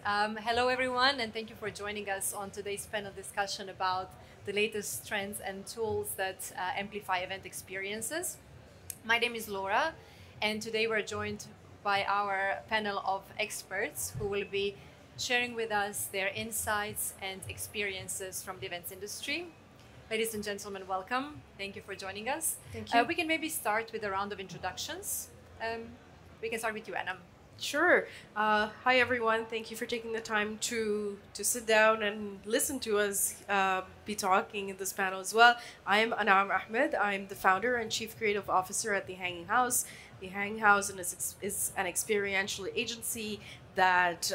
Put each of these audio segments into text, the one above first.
Hello, everyone, and thank you for joining us on today's panel discussion about the latest trends and tools that amplify event experiences. My name is Laura, and today we're joined by our panel of experts who will be sharing with us their insights and experiences from the events industry. Ladies and gentlemen, welcome. Thank you for joining us. Thank you. We can maybe start with a round of introductions. We can start with you, Anam. Sure. Hi, everyone. Thank you for taking the time to sit down and listen to us be talking in this panel as well. I'm Anam Ahmed. I'm the founder and chief creative officer at The Hanging House. The Hanging House is an experiential agency that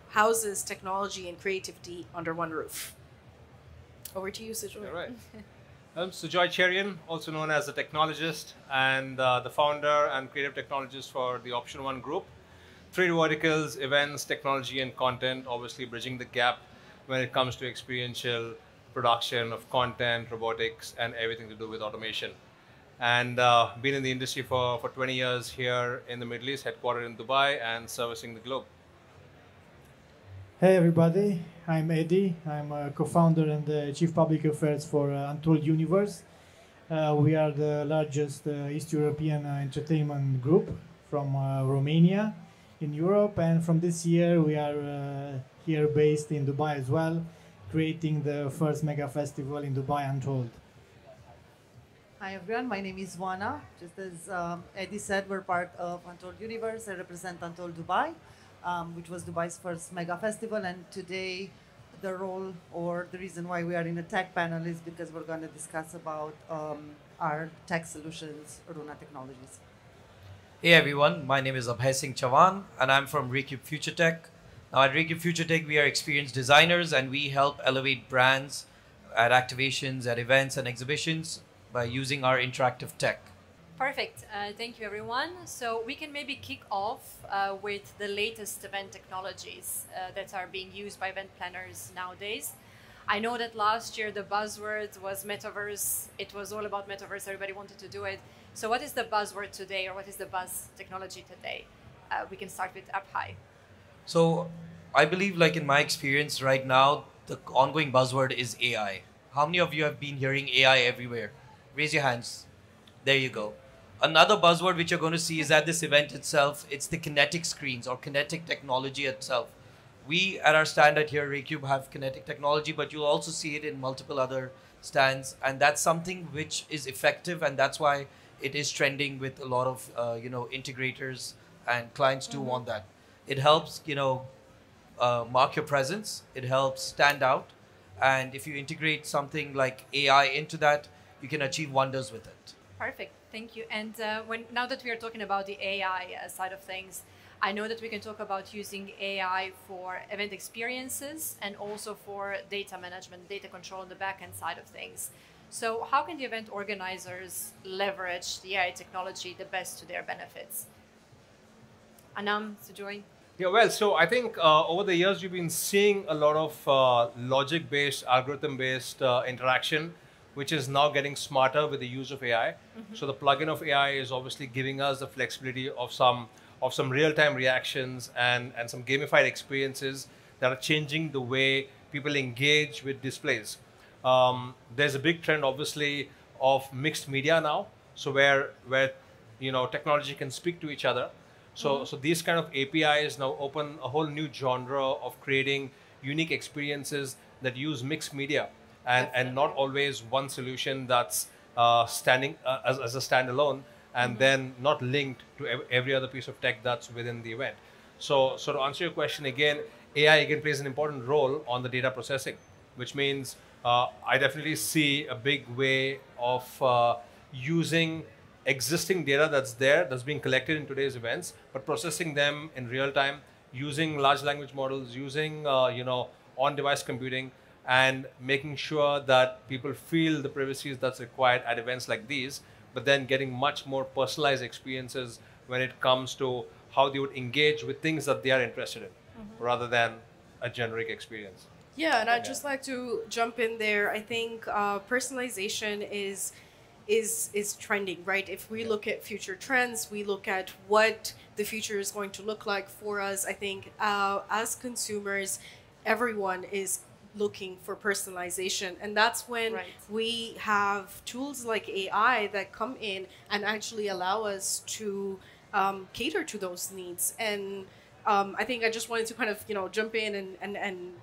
houses technology and creativity under one roof. Over to you, Sujoy. All right. I'm Sujoy Cherian, also known as the Technologist, and the founder and creative technologist for the Option One Group. Three verticals: events, technology, and content, obviously bridging the gap when it comes to experiential production of content, robotics, and everything to do with automation. And been in the industry for 20 years here in the Middle East, headquartered in Dubai, and servicing the globe. Hey everybody, I'm Eddie. I'm a co-founder and the Chief Public Affairs for Untold Universe. We are the largest East European entertainment group from Romania in Europe, and from this year we are here based in Dubai as well, creating the first mega festival in Dubai, Untold. Hi everyone, my name is Wana. Just as Eddie said, we're part of Untold Universe. I represent Untold Dubai, which was Dubai's first mega festival, and today the role or the reason why we are in a tech panel is because we're going to discuss about our tech solutions, Runa Technologies. Hey everyone, my name is Abhay Singh Chavan and I'm from Recube Future Tech. Now at Recube Future Tech, we are experienced designers and we help elevate brands at activations, at events and exhibitions by using our interactive tech. Perfect. Thank you, everyone. So we can maybe kick off with the latest event technologies that are being used by event planners nowadays. I know that last year the buzzword was metaverse. It was all about metaverse. Everybody wanted to do it. So what is the buzzword today, or what is the buzz technology today? We can start with Abhay. So I believe, like in my experience right now, the ongoing buzzword is AI. How many of you have been hearing AI everywhere? Raise your hands. There you go. Another buzzword which you're going to see is at this event itself, it's the kinetic screens or kinetic technology itself. We at our stand at here, Recube, have kinetic technology, but you'll also see it in multiple other stands. And that's something which is effective, and that's why it is trending with a lot of integrators, and clients do want that. It helps mark your presence. It helps stand out. And if you integrate something like AI into that, you can achieve wonders with it. Perfect. Thank you. And now that we are talking about the AI side of things, I know that we can talk about using AI for event experiences and also for data management, data control on the back-end side of things. So how can the event organizers leverage the AI technology the best to their benefits? Anam, Sujoy? Yeah, well, so I think over the years, we've been seeing a lot of logic-based, algorithm-based interaction, which is now getting smarter with the use of AI. So the plugin of AI is obviously giving us the flexibility of some real-time reactions and some gamified experiences that are changing the way people engage with displays. There's a big trend, obviously, of mixed media now. So where technology can speak to each other. So these kind of APIs now open a whole new genre of creating unique experiences that use mixed media and not always one solution that's standing as a standalone and then not linked to every other piece of tech that's within the event. So to answer your question again, AI again plays an important role on the data processing, which means I definitely see a big way of using existing data that's being collected in today's events, but processing them in real time using large language models, using on-device computing, and making sure that people feel the privacy that's required at events like these, but then getting much more personalized experiences when it comes to how they would engage with things that they are interested in, rather than a generic experience. Yeah, and I'd just like to jump in there. I think personalization is is trending, right? If we look at future trends, we look at what the future is going to look like for us. I think as consumers, everyone is looking for personalization, and that's when Right. we have tools like AI that come in and actually allow us to cater to those needs. And I think I just wanted to kind of jump in and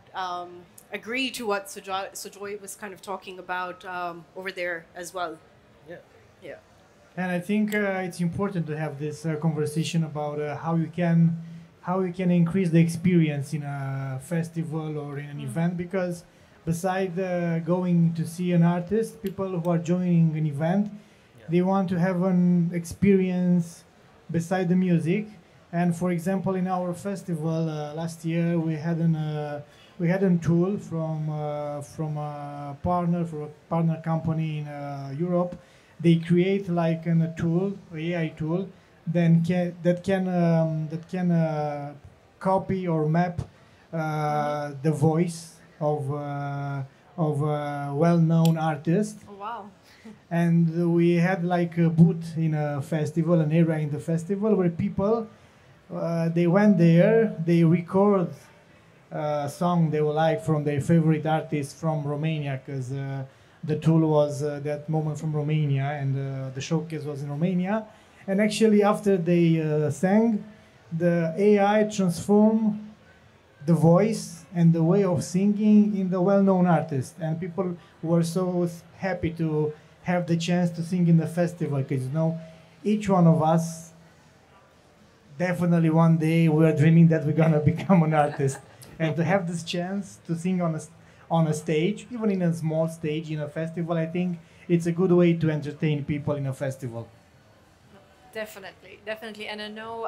agree to what Sojoy was kind of talking about over there as well. Yeah. Yeah. And I think it's important to have this conversation about how you can increase the experience in a festival or in an event, because beside going to see an artist, people who are joining an event, they want to have an experience beside the music. And for example, in our festival last year, we had a tool from a partner company in Europe. They create like a tool, AI tool, that can copy or map the voice of a well-known artist. Oh, wow. And we had like a booth in a festival, an area in the festival where people they went there, they record a song they would like from their favorite artist from Romania, because the tool was that moment from Romania, and the showcase was in Romania. And actually, after they sang, the AI transformed the voice and the way of singing in the well-known artist, and people were so happy to have the chance to sing in the festival, because each one of us definitely one day we're dreaming that we're gonna become an artist, and to have this chance to sing on a stage, even in a small stage in a festival, I think it's a good way to entertain people in a festival. Definitely. And I know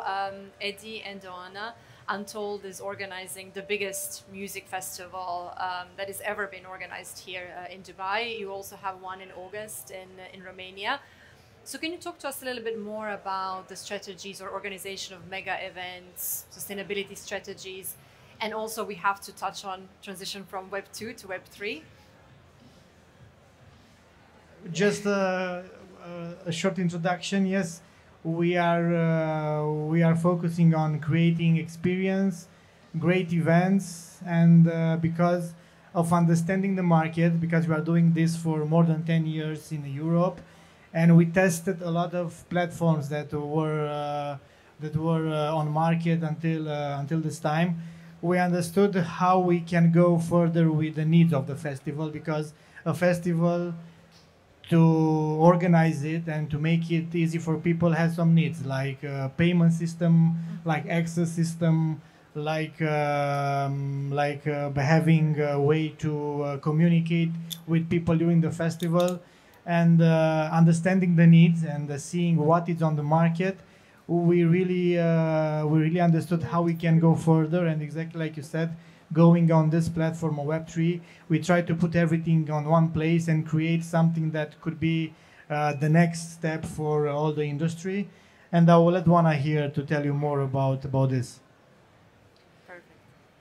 Eddie and Joanna, Untold is organizing the biggest music festival that has ever been organized here in Dubai. You also have one in August in Romania. So can you talk to us a little bit more about the strategies or organization of mega events, sustainability strategies, and also we have to touch on transition from Web 2 to Web 3. Just a short introduction. Yes, we are focusing on creating experience, great events, and because of understanding the market, because we are doing this for more than 10 years in Europe, and we tested a lot of platforms that were on market until this time. We understood how we can go further with the needs of the festival, because a festival, to organize it and to make it easy for people, has some needs, like payment system, like access system, like having a way to communicate with people during the festival, and understanding the needs and seeing what is on the market. We really understood how we can go further, and exactly like you said, going on this platform of Web3, we try to put everything on one place and create something that could be the next step for all the industry. And I will let Juana here to tell you more about this. Perfect.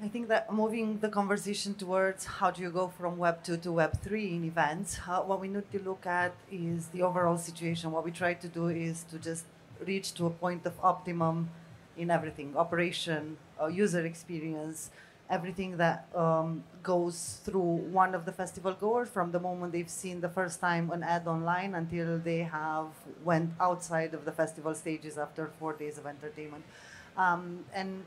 I think that moving the conversation towards how do you go from Web 2 to Web 3 in events, what we need to look at is the overall situation. What we try to do is to just reach to a point of optimum in everything, operation, user experience, everything that goes through one of the festival goers, from the moment they've seen the first time an ad online until they have went outside of the festival stages after 4 days of entertainment. And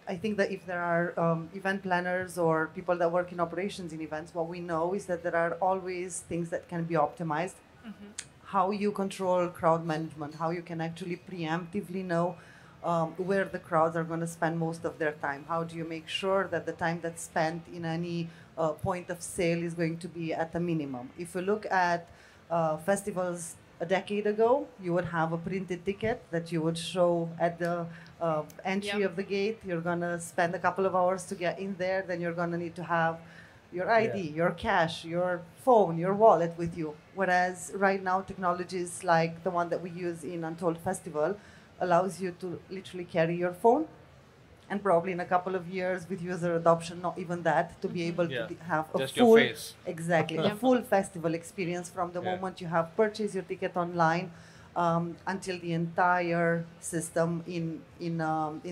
I think that if there are event planners or people that work in operations in events, what we know is that there are always things that can be optimized. Mm-hmm. How you control crowd management, how you can actually preemptively know where the crowds are going to spend most of their time. How do you make sure that the time that's spent in any point of sale is going to be at a minimum? If you look at festivals a decade ago, you would have a printed ticket that you would show at the entry of the gate. You're going to spend a couple of hours to get in there. Then you're going to need to have your ID, your cash, your phone, your wallet with you. Whereas right now, technologies like the one that we use in Untold Festival allows you to literally carry your phone, and probably in a couple of years with user adoption, not even that, to be able Yeah. to have a Just full, your face. exactly, a full festival experience from the moment you have purchased your ticket online until the entire system in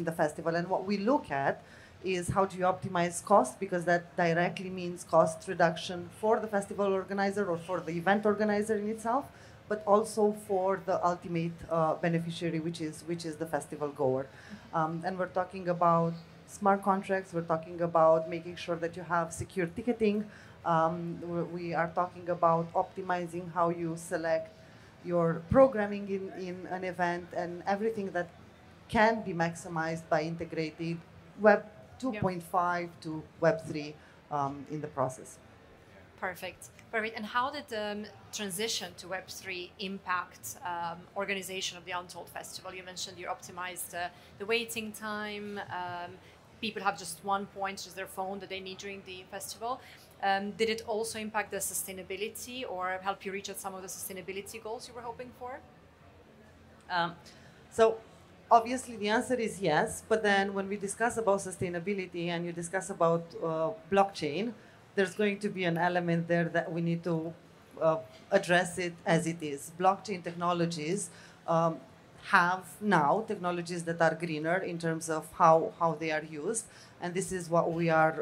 the festival. And what we look at is how do you optimize cost, because that directly means cost reduction for the festival organizer or for the event organizer in itself, but also for the ultimate beneficiary, which is the festival goer. And we're talking about smart contracts. We're talking about making sure that you have secure ticketing. We are talking about optimizing how you select your programming in an event, and everything that can be maximized by integrated Web 2.5 to Web 3 in the process. Perfect. Perfect. And how did the transition to Web3 impact organization of the Untold Festival? You mentioned you optimized the waiting time. People have just one point, just their phone, that they need during the festival. Did it also impact the sustainability or help you reach out some of the sustainability goals you were hoping for? So obviously the answer is yes, but then when we discuss about sustainability and you discuss about blockchain, there's going to be an element there that we need to address it as it is. Blockchain technologies have now technologies that are greener in terms of how they are used, and this is what we are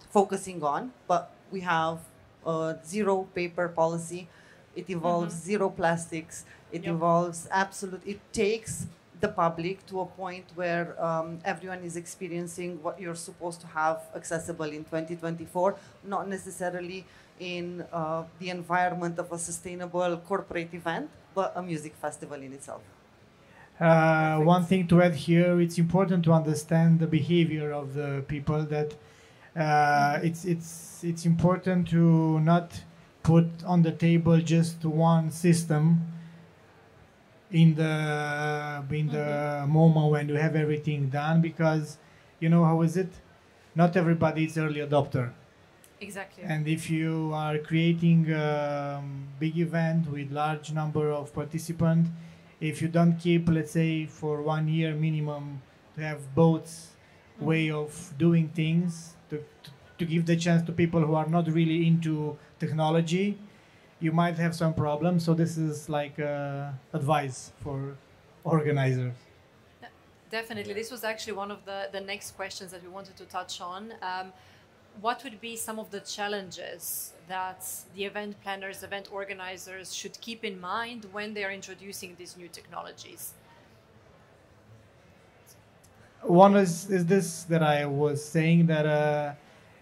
focusing on. But we have zero paper policy. It involves zero plastics. It involves it takes the public to a point where everyone is experiencing what you're supposed to have accessible in 2024, not necessarily in the environment of a sustainable corporate event, but a music festival in itself. One thing to add here, it's important to understand the behavior of the people, that it's important to not put on the table just one system in the moment when you have everything done, because you know how is it? Not everybody is early adopter. Exactly. And if you are creating a big event with large number of participants, if you don't keep, let's say, for 1 year minimum, to have both way of doing things, to give the chance to people who are not really into technology, you might have some problems. So this is like advice for organizers. Definitely. This was actually one of the next questions that we wanted to touch on. What would be some of the challenges that the event planners, event organizers should keep in mind when they are introducing these new technologies? One is this that I was saying, that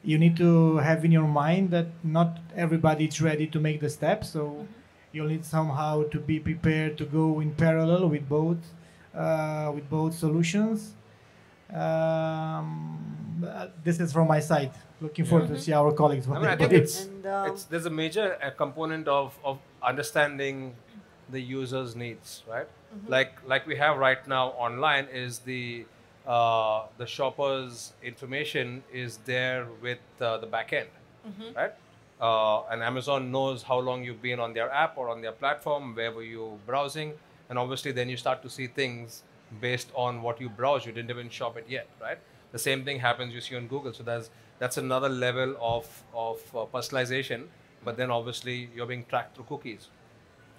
you need to have in your mind that not everybody is ready to make the step. So you'll need somehow to be prepared to go in parallel with both solutions. This is from my side. Looking forward to see our colleagues. I think there's a major component of understanding the user's needs, right? Like we have right now online is the shopper's information is there with the back end, right? And Amazon knows how long you've been on their app or on their platform, where were you browsing, and obviously then you start to see things based on what you browse. You didn't even shop it yet, right? The same thing happens you see on Google. So that's another level of personalization, but then obviously you're being tracked through cookies.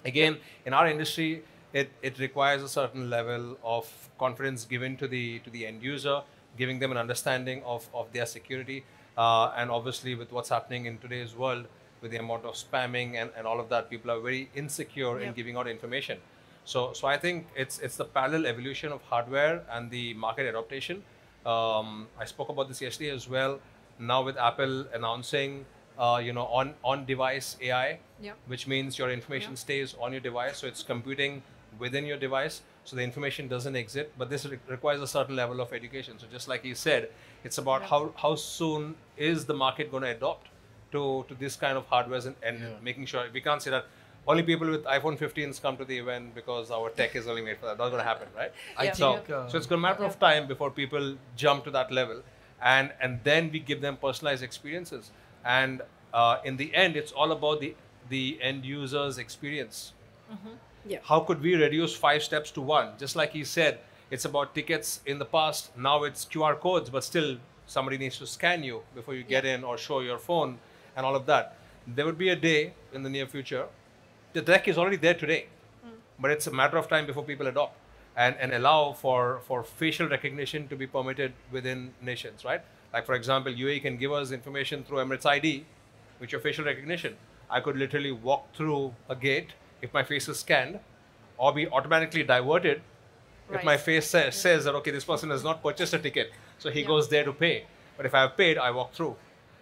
Again, in our industry, it requires a certain level of confidence given to the end user, giving them an understanding of their security. And obviously with what's happening in today's world, with the amount of spamming and all of that, people are very insecure in giving out information. So I think it's the parallel evolution of hardware and the market adaptation. I spoke about this yesterday as well. Now with Apple announcing, on-device AI, which means your information stays on your device, so it's computing within your device, so the information doesn't exit. But this requires a certain level of education. So just like he said, it's about how soon is the market going to adopt to this kind of hardware and making sure we can't say that only people with iPhone 15s come to the event because our tech is only made for that. That's going to happen, right? So it's going to matter of time before people jump to that level, and then we give them personalized experiences. And in the end, it's all about the end user's experience. How could we reduce 5 steps to 1? Just like he said, It's about tickets in the past. Now it's QR codes, but still somebody needs to scan you before you get in or show your phone and all of that. There would be a day in the near future. The tech is already there today, but it's a matter of time before people adopt and allow for facial recognition to be permitted within nations, right? Like, for example, UAE can give us information through Emirates ID, which is facial recognition. I could literally walk through a gate if my face is scanned, or be automatically diverted if my face says that, okay, this person has not purchased a ticket, so he goes there to pay. But if I have paid, I walk through.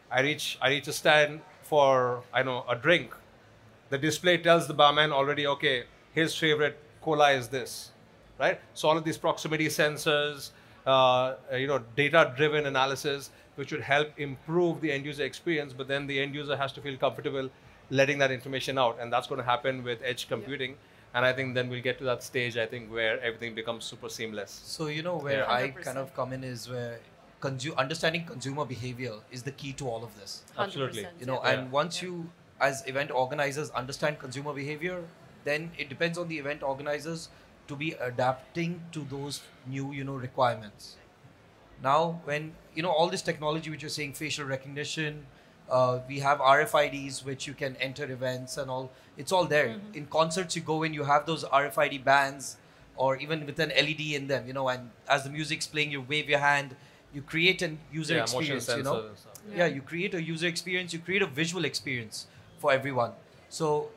I reach a stand for, I know, a drink. The display tells the barman already, okay, his favorite cola is this, right? So all of these proximity sensors, data-driven analysis, which would help improve the end user experience, but then the end user has to feel comfortable letting that information out, and that's going to happen with edge computing. And I think then we'll get to that stage, I think, where everything becomes super seamless. So, where I kind of come in is where understanding consumer behavior is the key to all of this. Absolutely. And once you, as event organizers, understand consumer behavior, then it depends on the event organizers to be adapting to those new, requirements. Now, when, all this technology which you're saying, facial recognition, we have RFIDs which you can enter events and all. It's all there. In concerts, you go in, you have those RFID bands, or even with an LED in them, and as the music's playing, you wave your hand, you create a user experience, you create a user experience, you create a visual experience for everyone. So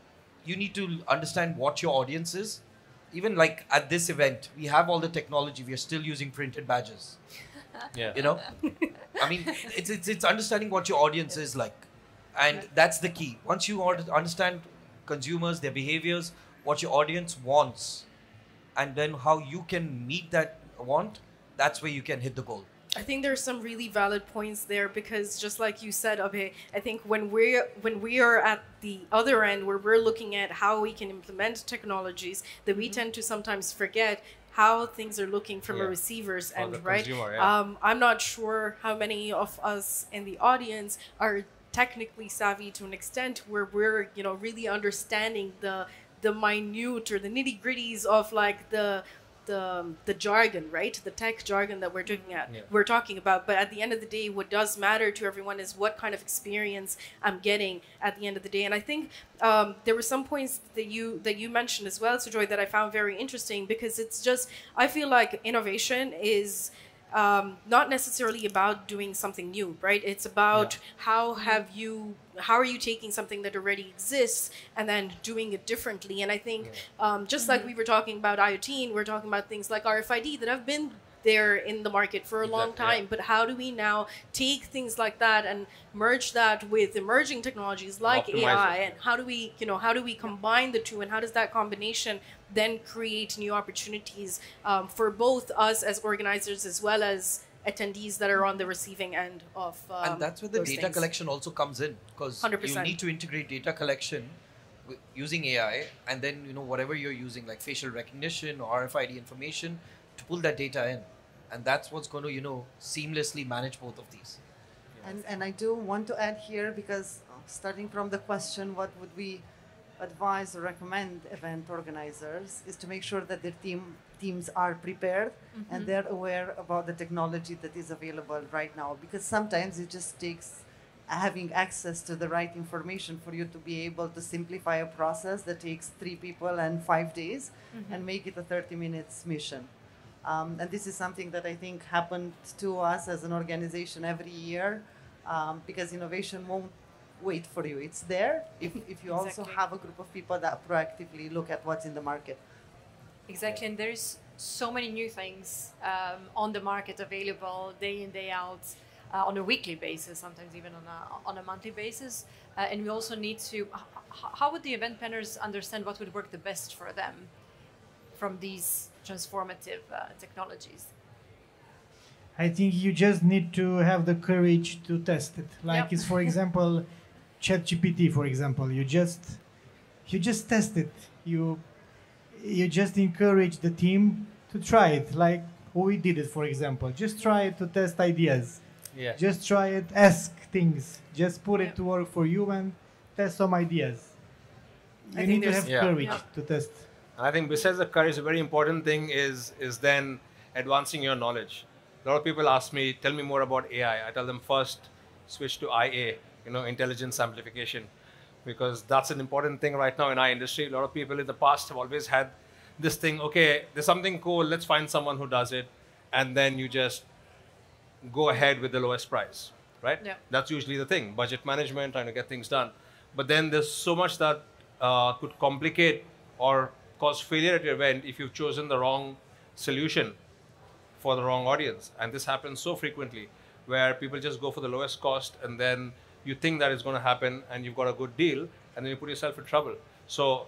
you need to understand what your audience is. Even like at this event, we have all the technology, we are still using printed badges. I mean, it's understanding what your audience is like, and that's the key. Once you understand consumers, their behaviors, what your audience wants, and then how you can meet that want, that's where you can hit the goal. I think there's some really valid points there, because just like you said, Abhay, I think when we are at the other end, where we're looking at how we can implement technologies, that we tend to sometimes forget how things are looking from a receiver's end, right? Consumer, I'm not sure how many of us in the audience are technically savvy to an extent where we're, really understanding the minute or the nitty gritties of like the jargon, right? The tech jargon that we're talking about. But at the end of the day, what does matter to everyone is what kind of experience I'm getting at the end of the day. And I think there were some points that you mentioned as well, Sujoy, that I found very interesting, because it's just, I feel like innovation is not necessarily about doing something new, right? It's about how are you taking something that already exists and then doing it differently. And I think just like we were talking about IoT, and we're talking about things like RFID that have been there in the market for a long time, but how do we now take things like that and merge that with emerging technologies like AI, and how do we combine the two, and how does that combination then create new opportunities for both us as organizers as well as attendees that are on the receiving end of and that's where the data collection also comes in, because 100%. You need to integrate data collection using AI, and then whatever you're using, like facial recognition or RFID information, to pull that data in, and that's what's going to seamlessly manage both of these. And I do want to add here, because starting from the question, what would we advise or recommend event organizers, is to make sure that their teams are prepared and they're aware about the technology that is available right now, because sometimes it just takes having access to the right information for you to be able to simplify a process that takes 3 people and 5 days and make it a 30 minutes mission. And this is something that I think happened to us as an organization every year, because innovation won't wait for you. It's there if you also have a group of people that proactively look at what's in the market. Exactly, and there's so many new things on the market available day in, day out, on a weekly basis, sometimes even on a monthly basis. And we also need to, how would the event planners understand what would work the best for them from these transformative technologies? I think you just need to have the courage to test it. Like it's, for example, ChatGPT, for example. You just test it. You just encourage the team to try it. Like we did it, for example. Just try it to test ideas. Yeah. Just try it, ask things. Just put it to work for you and test some ideas. You need to have courage to test. And I think besides the courage, a very important thing is then advancing your knowledge. A lot of people ask me, tell me more about AI. I tell them first, switch to IA, intelligence amplification, because that's an important thing right now in our industry. A lot of people in the past have always had this thing, okay, there's something cool, let's find someone who does it, and then you just go ahead with the lowest price, right? Yeah. That's usually the thing, budget management, trying to get things done. But then there's so much that could complicate or cause failure at your event if you've chosen the wrong solution for the wrong audience. And this happens so frequently, where people just go for the lowest cost, and then you think that it's going to happen and you've got a good deal, and then you put yourself in trouble. So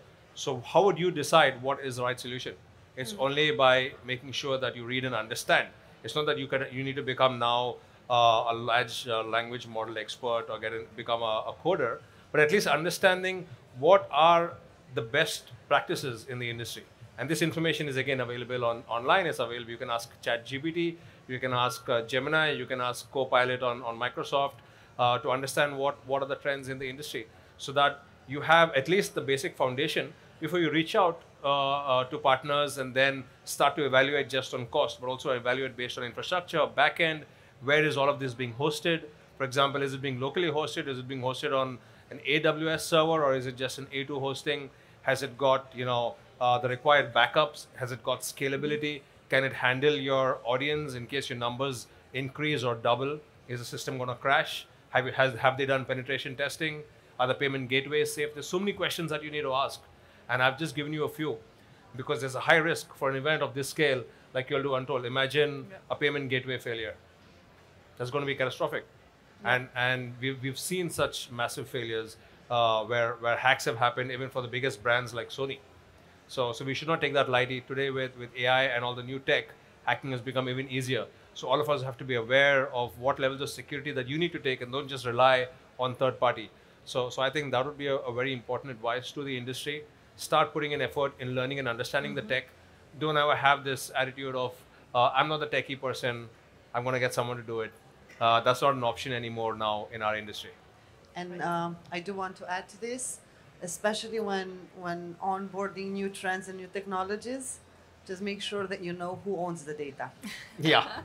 how would you decide what is the right solution? It's only by making sure that you read and understand. It's not that you need to become now a large language model expert or become a coder, but at least understanding what are the best practices in the industry. And this information is again available online. It's available. You can ask ChatGPT, you can ask Gemini, you can ask Copilot on Microsoft to understand what are the trends in the industry, so that you have at least the basic foundation before you reach out to partners and then start to evaluate just on cost, but also evaluate based on infrastructure, backend, where is all of this being hosted. For example, is it being locally hosted? Is it being hosted on an AWS server, or is it just an A2 hosting? Has it got the required backups? Has it got scalability? Can it handle your audience in case your numbers increase or double? Is the system going to crash? Have they done penetration testing? Are the payment gateways safe? There's so many questions that you need to ask. And I've just given you a few, because there's a high risk for an event of this scale, like you'll do Untold. Imagine a payment gateway failure. That's going to be catastrophic. And we've seen such massive failures where hacks have happened even for the biggest brands like Sony. So we should not take that lightly. Today with AI and all the new tech, hacking has become even easier. So all of us have to be aware of what levels of security that you need to take, and don't just rely on third party. So I think that would be a very important advice to the industry. Start putting in effort in learning and understanding the tech. Don't ever have this attitude of, I'm not the techie person, I'm going to get someone to do it. That's not an option anymore now in our industry. And I do want to add to this, especially when onboarding new trends and new technologies, just make sure that you know who owns the data. Yeah.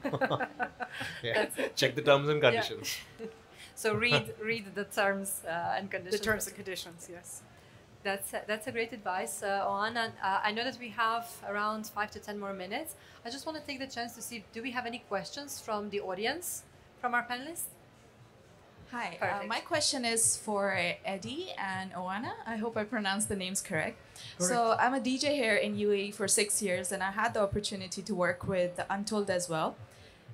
Check the terms and conditions. Yeah. So read the terms and conditions. The terms and conditions, yes. That's a great advice, Oana. And I know that we have around 5 to 10 more minutes. I just want to take the chance to see, do we have any questions from the audience, from our panelists? Hi, Perfect. my question is for Eddie and Oana. I hope I pronounced the names correct. So I'm a DJ here in UAE for 6 years, and I had the opportunity to work with Untold as well.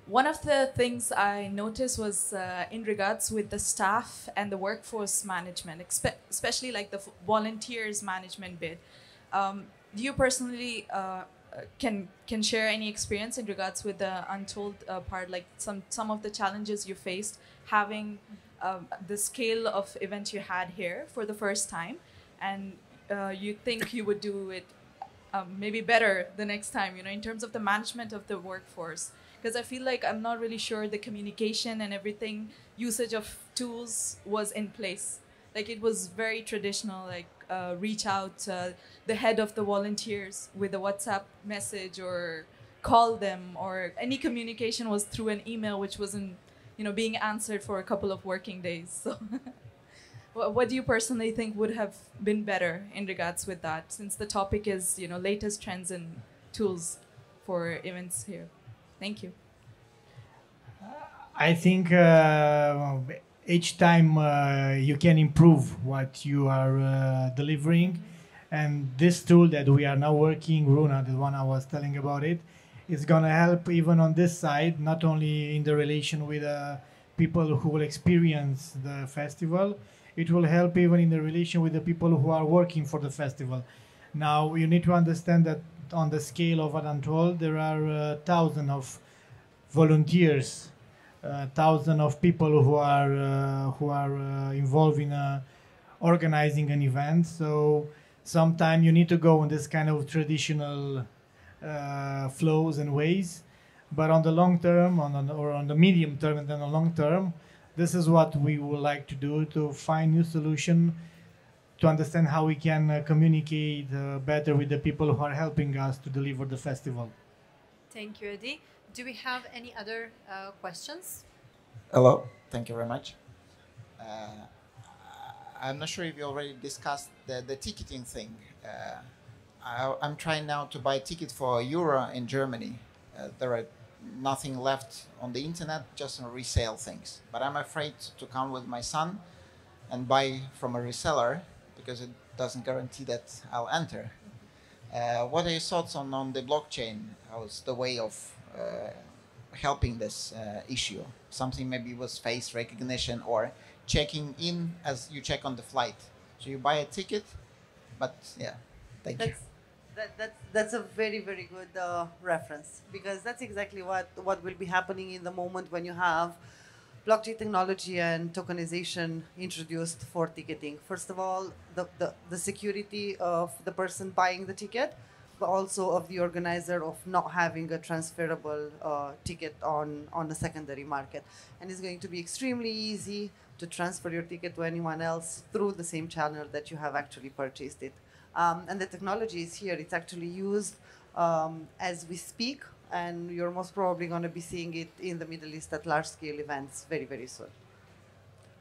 One of the things I noticed was in regards with the staff and the workforce management, especially like the volunteers management bit. Do you personally can share any experience in regards with the Untold part, like some of the challenges you faced having the scale of event you had here for the first time, and you think you would do it maybe better the next time, in terms of the management of the workforce? Because I feel like I'm not really sure the communication and everything, usage of tools was in place. Like it was very traditional, like reach out the head of the volunteers with a WhatsApp message or call them, or any communication was through an email, which wasn't, being answered for a couple of working days. So what do you personally think would have been better in regards with that, since the topic is, latest trends and tools for events here? Thank you. I think each time you can improve what you are delivering, and this tool that we are now working, Runa, the one I was telling about it, is going to help even on this side, not only in the relation with people who will experience the festival, it will help even in the relation with the people who are working for the festival. Now, you need to understand that on the scale of Untold, there are thousands of volunteers, thousands of people who are involved in organizing an event. So sometimes you need to go in this kind of traditional flows and ways. But on the long term, or on the medium term and then the long term, this is what we would like to do, to find new solution, to understand how we can communicate better with the people who are helping us to deliver the festival. Thank you, Eddie. Do we have any other questions? Hello, thank you very much. Uh, I'm not sure if you already discussed the ticketing thing. I'm trying now to buy a ticket for Euro in Germany. There are nothing left on the internet, just on resale things. But I'm afraid to come with my son and buy from a reseller because it doesn't guarantee that I'll enter. What are your thoughts on the blockchain? How's the way of helping this issue? Something maybe with face recognition or checking in as you check on the flight. So you buy a ticket, but yeah, thank you. That's a very, very good reference, because that's exactly what will be happening in the moment when you have blockchain technology and tokenization introduced for ticketing. First of all, the security of the person buying the ticket, but also of the organizer of not having a transferable ticket on a secondary market. And it's going to be extremely easy to transfer your ticket to anyone else through the same channel that you have actually purchased it. And the technology is here. It's actually used as we speak, and you're most probably going to be seeing it in the Middle East at large-scale events very, very soon.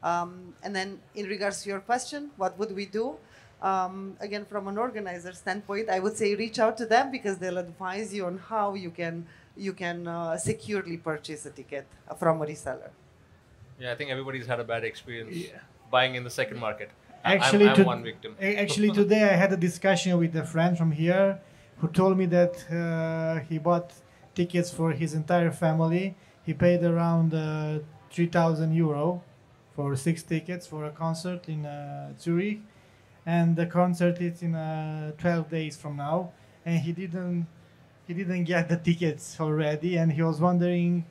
And then in regards to your question, what would we do? Again, from an organizer standpoint, I would say reach out to them, because they'll advise you on how you can securely purchase a ticket from a reseller. Yeah, I think everybody's had a bad experience buying in the second market. Actually, I'm one victim. Actually, today I had a discussion with a friend from here who told me that he bought tickets for his entire family. He paid around 3,000 euro for 6 tickets for a concert in Zurich, and the concert is in 12 days from now, and he didn't get the tickets already, and he was wondering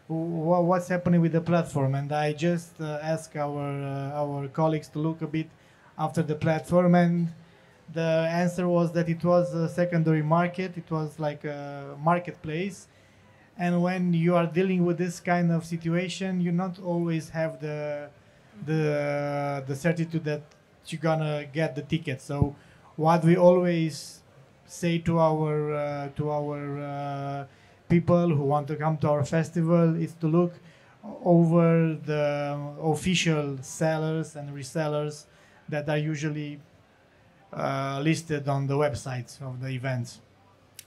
what's happening with the platform. And I just asked our colleagues to look a bit after the platform, and the answer was that it was a secondary market. It was like a marketplace, and when you are dealing with this kind of situation, you not always have the certitude that you're gonna get the ticket. So what we always say to our people who want to come to our festival is to look over the official sellers and resellers that are usually listed on the websites of the events.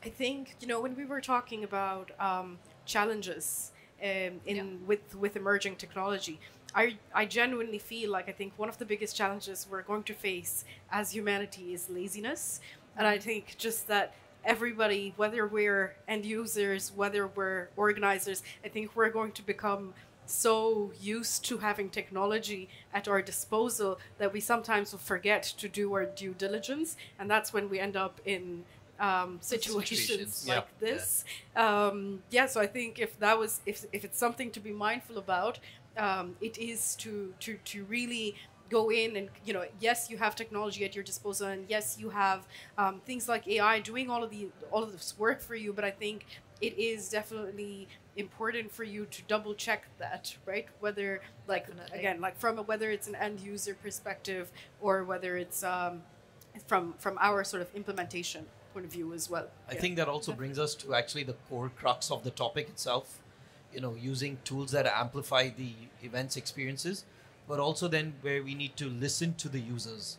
I think, when we were talking about challenges with emerging technology, I genuinely feel like I think one of the biggest challenges we're going to face as humanity is laziness. And I think just that everybody, whether we're end users, whether we're organizers, I think we're going to become so used to having technology at our disposal that we sometimes will forget to do our due diligence. And that's when we end up in situations like this. So I think if it's something to be mindful about, it is to really go in and, yes, you have technology at your disposal, and yes, you have things like AI doing all of this work for you. But I think it is definitely important for you to double check that, right? Whether whether it's an end user perspective or whether it's from our sort of implementation point of view as well. I think that also brings us to actually the core crux of the topic itself. Using tools that amplify the events experiences, but also then where we need to listen to the users,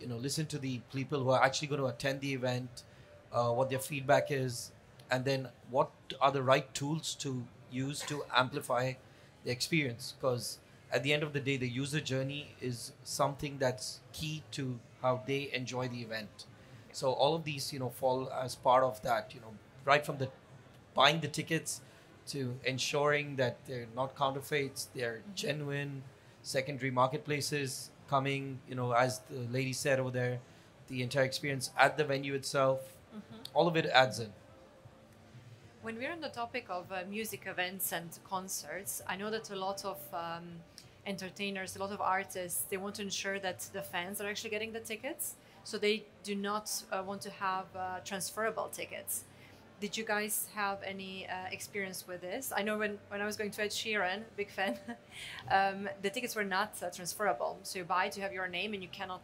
listen to the people who are actually going to attend the event, what their feedback is, and then what are the right tools to use to amplify the experience. Because at the end of the day, the user journey is something that's key to how they enjoy the event. So all of these, fall as part of that, right from the buying the tickets to ensuring that they're not counterfeits, they're genuine, secondary marketplaces coming, as the lady said over there, the entire experience at the venue itself, all of it adds in. When we're on the topic of music events and concerts, I know that a lot of entertainers, a lot of artists, they want to ensure that the fans are actually getting the tickets. So they do not want to have transferable tickets. Did you guys have any experience with this? I know when I was going to Ed Sheeran, big fan, the tickets were not transferable. So you buy to have your name and you cannot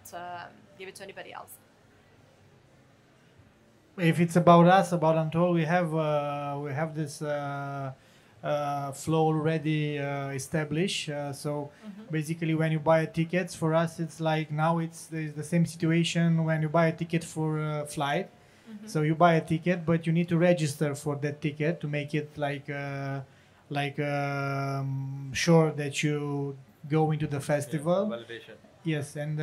give it to anybody else. if it's about us, about Untold, we have this flow already established. So basically, when you buy tickets, for us, it's like now it's the same situation when you buy a ticket for a flight. So you buy a ticket, but you need to register for that ticket to make it sure that you go into the festival. Validation. Yes, and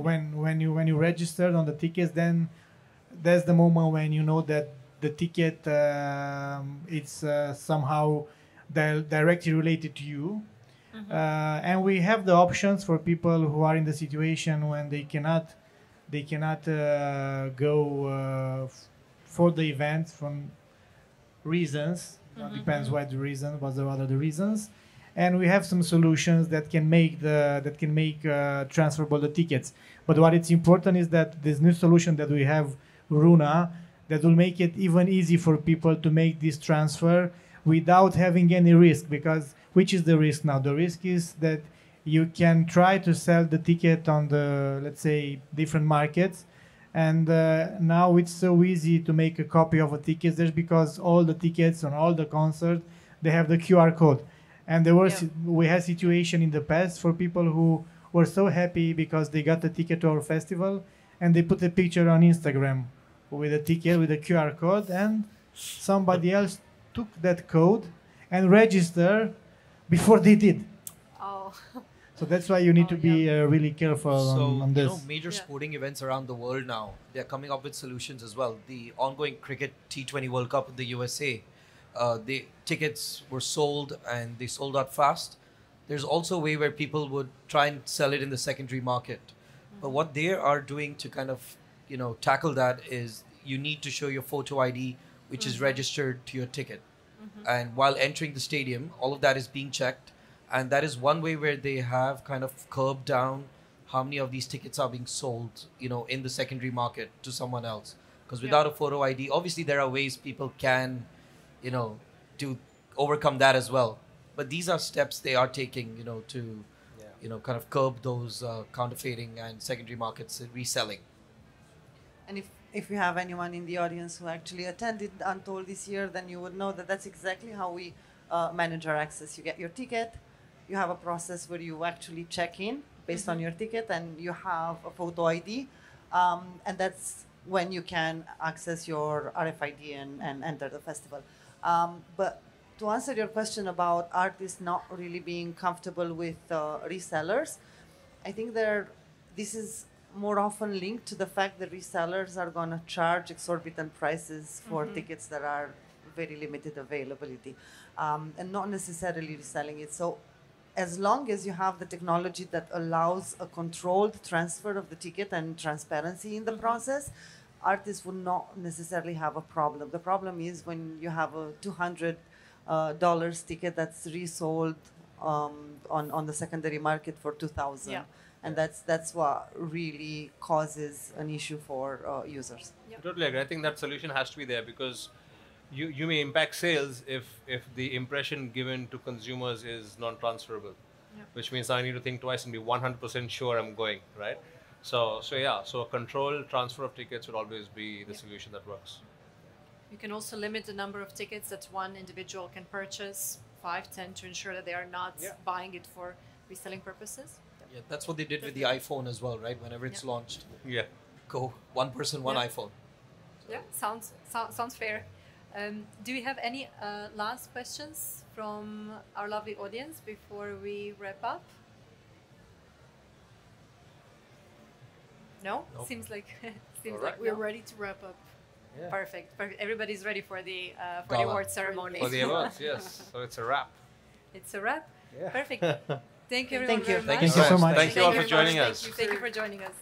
when you registered on the tickets, then that's the moment when you know that the ticket it's somehow directly related to you. And we have the options for people who are in the situation when they cannot go for the event from reasons. Depends what the reason, what are the reasons. And we have some solutions that can make transferable the tickets. But what it's important is that this new solution that we have, Runa, that will make it even easy for people to make this transfer without having any risk. Because which is the risk now? The risk is that you can try to sell the ticket on the, let's say, different markets. And now it's so easy to make a copy of a ticket just because all the tickets on all the concerts, they have the QR code. And we had situation in the past for people who were so happy because they got the ticket to our festival and they put a picture on Instagram with a ticket with a QR code, and somebody else took that code and registered before they did. Oh. So that's why you need to be really careful on this. Major sporting events around the world now, they're coming up with solutions as well. The ongoing cricket T20 World Cup in the USA, the tickets were sold and they sold out fast. There's also a way where people would try and sell it in the secondary market. But what they are doing to kind of, tackle that is you need to show your photo ID, which is registered to your ticket. And while entering the stadium, all of that is being checked. And that is one way where they have kind of curbed down how many of these tickets are being sold, in the secondary market to someone else. Because without a photo ID, obviously there are ways people can, to overcome that as well. But these are steps they are taking, to, kind of curb those counterfeiting and secondary markets reselling. And if you have anyone in the audience who actually attended Untold this year, then you would know that that's exactly how we manage our access. You get your ticket, you have a process where you actually check in based on your ticket, and you have a photo ID, and that's when you can access your RFID and enter the festival. But to answer your question about artists not really being comfortable with resellers, I think this is more often linked to the fact that resellers are going to charge exorbitant prices for tickets that are very limited availability, and not necessarily reselling it. So as long as you have the technology that allows a controlled transfer of the ticket and transparency in the process, artists would not necessarily have a problem. The problem is when you have a $200 ticket that's resold on the secondary market for $2,000. Yeah. And that's what really causes an issue for users. I totally agree. I think that solution has to be there because you may impact sales if the impression given to consumers is non-transferable, which means I need to think twice and be 100% sure I'm going, right? So a controlled transfer of tickets would always be the solution that works. You can also limit the number of tickets that one individual can purchase, 5, 10, to ensure that they are not buying it for reselling purposes. Yeah, that's what they did with the iPhone as well, right? Whenever it's launched. Yeah. Go one person, one iPhone. Yeah, sounds fair. Do we have any last questions from our lovely audience before we wrap up? No? Nope. Seems like We're ready to wrap up. Yeah. Perfect. Everybody's ready for the Gala. award ceremony. For the awards, yes. So it's a wrap. It's a wrap. Yeah. Perfect. Thank you everyone Thank you. very much. Thank you so much. Thank you all for very joining much. us. Thank you for joining us.